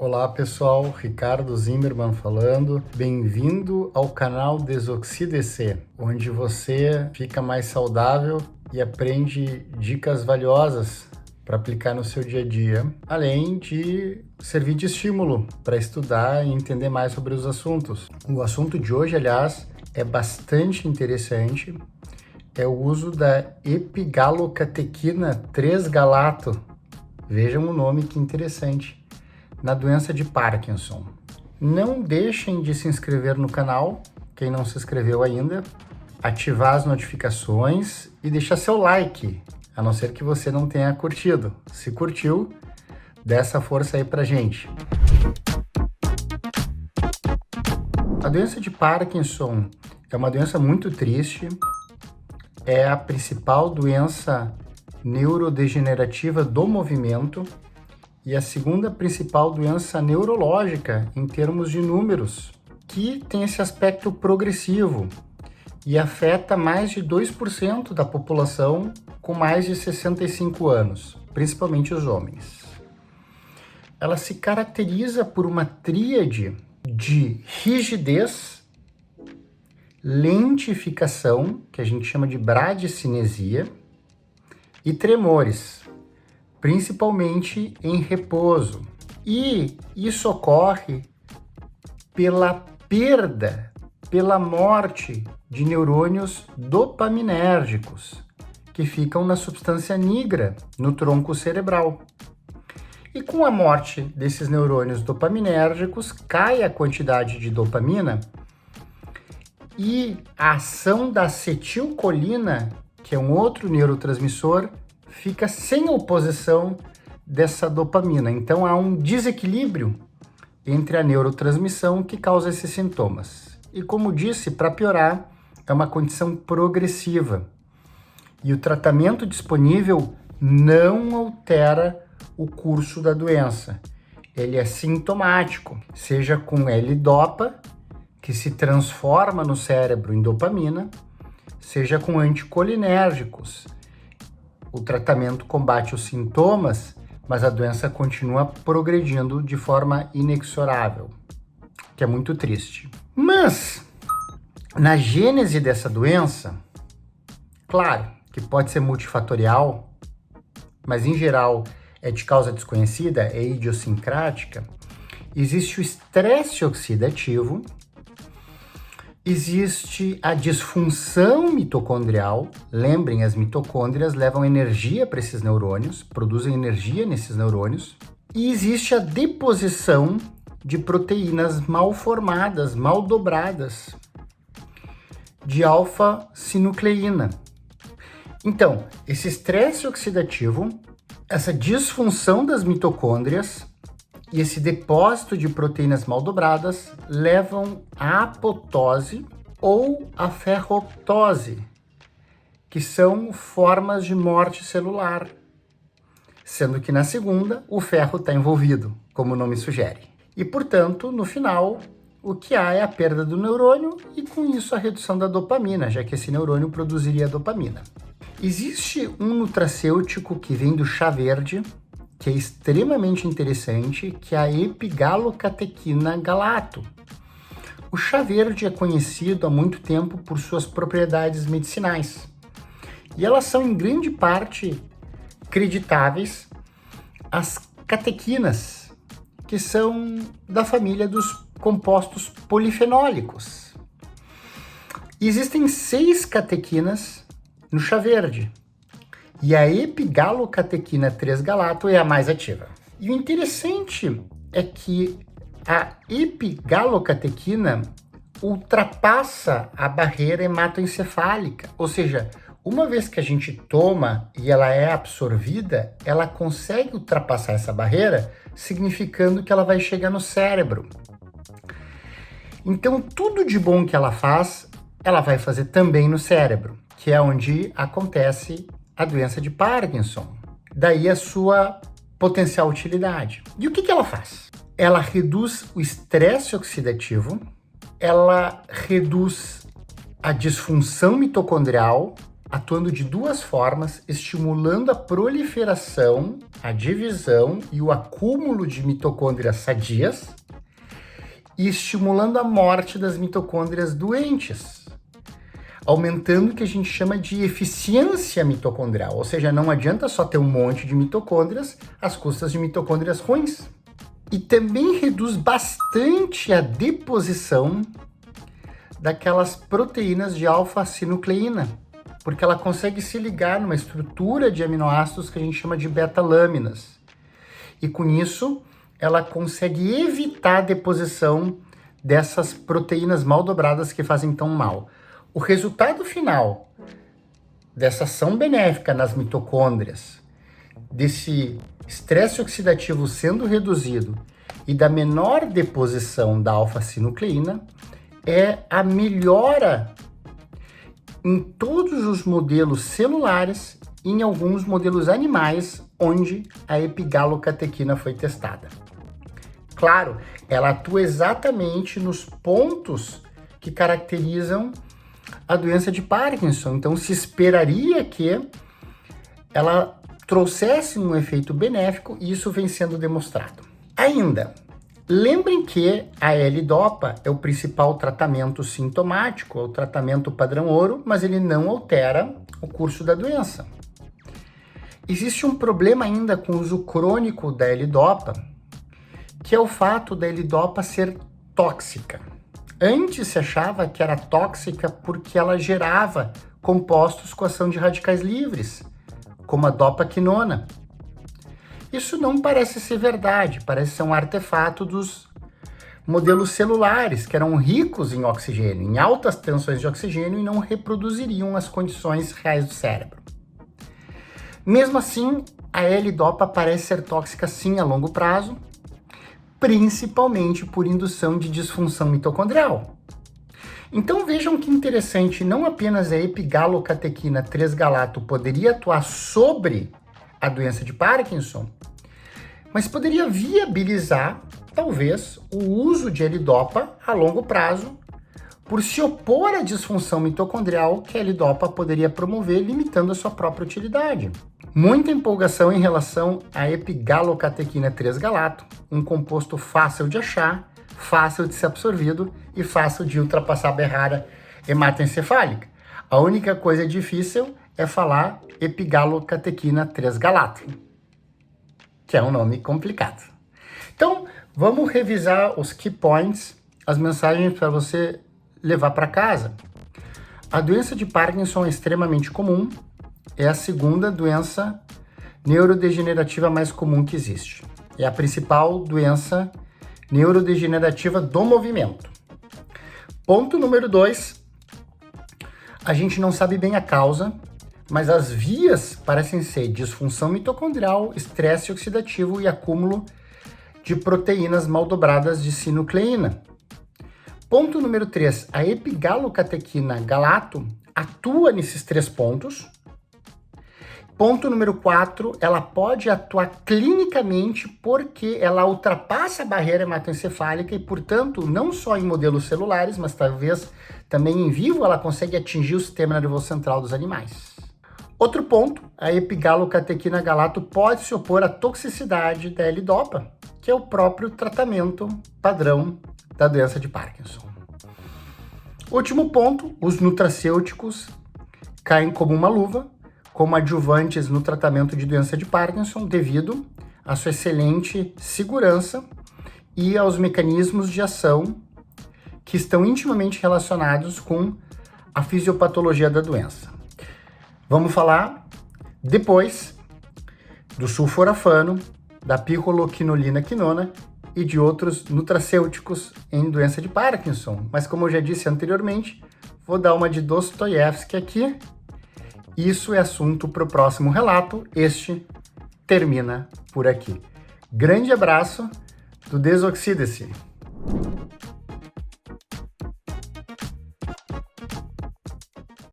Olá pessoal, Ricardo Zimmermann falando. Bem-vindo ao canal Desoxide-C, onde você fica mais saudável e aprende dicas valiosas para aplicar no seu dia a dia, além de servir de estímulo para estudar e entender mais sobre os assuntos. O assunto de hoje, aliás, é bastante interessante. É o uso da epigalocatequina 3-galato. Vejam o nome, que interessante. Na doença de Parkinson. Não deixem de se inscrever no canal, quem não se inscreveu ainda, ativar as notificações e deixar seu like, a não ser que você não tenha curtido. Se curtiu, dê essa força aí pra gente. A doença de Parkinson é uma doença muito triste, é a principal doença neurodegenerativa do movimento e a segunda principal doença neurológica em termos de números, que tem esse aspecto progressivo e afeta mais de 2% da população com mais de 65 anos, principalmente os homens. Ela se caracteriza por uma tríade de rigidez, lentificação, que a gente chama de bradicinesia, e tremores, principalmente em repouso. E isso ocorre pela perda, pela morte de neurônios dopaminérgicos, que ficam na substância nigra, no tronco cerebral. E com a morte desses neurônios dopaminérgicos, cai a quantidade de dopamina e a ação da acetilcolina, que é um outro neurotransmissor, fica sem oposição dessa dopamina. Então há um desequilíbrio entre a neurotransmissão que causa esses sintomas. E como disse, para piorar, é uma condição progressiva. E o tratamento disponível não altera o curso da doença. Ele é sintomático, seja com L-Dopa, que se transforma no cérebro em dopamina, seja com anticolinérgicos. O tratamento combate os sintomas, mas a doença continua progredindo de forma inexorável, que é muito triste. Mas, na gênese dessa doença, claro que pode ser multifatorial, mas em geral é de causa desconhecida, é idiosincrática, existe o estresse oxidativo, existe a disfunção mitocondrial. Lembrem, as mitocôndrias levam energia para esses neurônios, produzem energia nesses neurônios. E existe a deposição de proteínas mal formadas, mal dobradas, de alfa-sinucleína. Então, esse estresse oxidativo, essa disfunção das mitocôndrias e esse depósito de proteínas mal dobradas levam à apoptose ou à ferroptose, que são formas de morte celular, sendo que na segunda o ferro está envolvido, como o nome sugere. E, portanto, no final, o que há é a perda do neurônio e, com isso, a redução da dopamina, já que esse neurônio produziria dopamina. Existe um nutracêutico que vem do chá verde, que é extremamente interessante, que é a epigalocatequina galato. O chá verde é conhecido há muito tempo por suas propriedades medicinais. E elas são, em grande parte, creditáveis às catequinas, que são da família dos compostos polifenólicos. E existem 6 catequinas no chá verde. E a epigalocatequina 3-galato é a mais ativa. E o interessante é que a epigalocatequina ultrapassa a barreira hematoencefálica, ou seja, uma vez que a gente toma e ela é absorvida, ela consegue ultrapassar essa barreira, significando que ela vai chegar no cérebro. Então, tudo de bom que ela faz, ela vai fazer também no cérebro, que é onde acontece a doença de Parkinson. Daí a sua potencial utilidade. E o que ela faz? Ela reduz o estresse oxidativo, ela reduz a disfunção mitocondrial, atuando de duas formas, estimulando a proliferação, a divisão e o acúmulo de mitocôndrias sadias e estimulando a morte das mitocôndrias doentes, aumentando o que a gente chama de eficiência mitocondrial, ou seja, não adianta só ter um monte de mitocôndrias às custas de mitocôndrias ruins. E também reduz bastante a deposição daquelas proteínas de alfa-sinucleína, porque ela consegue se ligar numa estrutura de aminoácidos que a gente chama de beta-lâminas. E com isso, ela consegue evitar a deposição dessas proteínas mal dobradas que fazem tão mal. O resultado final dessa ação benéfica nas mitocôndrias, desse estresse oxidativo sendo reduzido e da menor deposição da alfa-sinucleína, é a melhora em todos os modelos celulares e em alguns modelos animais onde a epigalocatequina foi testada. Claro, ela atua exatamente nos pontos que caracterizam a doença de Parkinson, então se esperaria que ela trouxesse um efeito benéfico e isso vem sendo demonstrado. Ainda, lembrem que a L-Dopa é o principal tratamento sintomático, é o tratamento padrão ouro, mas ele não altera o curso da doença. Existe um problema ainda com o uso crônico da L-Dopa, que é o fato da L-Dopa ser tóxica. Antes se achava que era tóxica porque ela gerava compostos com ação de radicais livres, como a dopaquinona. Isso não parece ser verdade, parece ser um artefato dos modelos celulares, que eram ricos em oxigênio, em altas tensões de oxigênio e não reproduziriam as condições reais do cérebro. Mesmo assim, a L-Dopa parece ser tóxica sim a longo prazo, principalmente por indução de disfunção mitocondrial. Então vejam que interessante, não apenas a epigalocatequina 3-galato poderia atuar sobre a doença de Parkinson, mas poderia viabilizar, talvez, o uso de L-Dopa a longo prazo, por se opor à disfunção mitocondrial que a L-Dopa poderia promover, limitando a sua própria utilidade. Muita empolgação em relação à epigalocatequina 3-galato, um composto fácil de achar, fácil de ser absorvido e fácil de ultrapassar a barreira hematoencefálica. A única coisa difícil é falar epigalocatequina 3-galato, que é um nome complicado. Então, vamos revisar os key points, as mensagens para você levar para casa. A doença de Parkinson é extremamente comum, é a segunda doença neurodegenerativa mais comum que existe. É a principal doença neurodegenerativa do movimento. Ponto número 2, a gente não sabe bem a causa, mas as vias parecem ser disfunção mitocondrial, estresse oxidativo e acúmulo de proteínas mal dobradas de sinucleína. Ponto número 3, a epigalocatequina galato atua nesses 3 pontos. Ponto número 4, ela pode atuar clinicamente porque ela ultrapassa a barreira hematoencefálica e, portanto, não só em modelos celulares, mas talvez também em vivo, ela consegue atingir o sistema nervoso central dos animais. Outro ponto, a epigalocatequina galato pode se opor à toxicidade da L-Dopa, que é o próprio tratamento padrão da doença de Parkinson. Último ponto, os nutracêuticos caem como uma luva, como adjuvantes no tratamento de doença de Parkinson, devido à sua excelente segurança e aos mecanismos de ação que estão intimamente relacionados com a fisiopatologia da doença. Vamos falar depois do sulforafano, da picoloquinolina-quinona e de outros nutracêuticos em doença de Parkinson. Mas como eu já disse anteriormente, vou dar uma de Dostoiévski aqui. Isso é assunto para o próximo relato. Este termina por aqui. Grande abraço do Desoxide-se!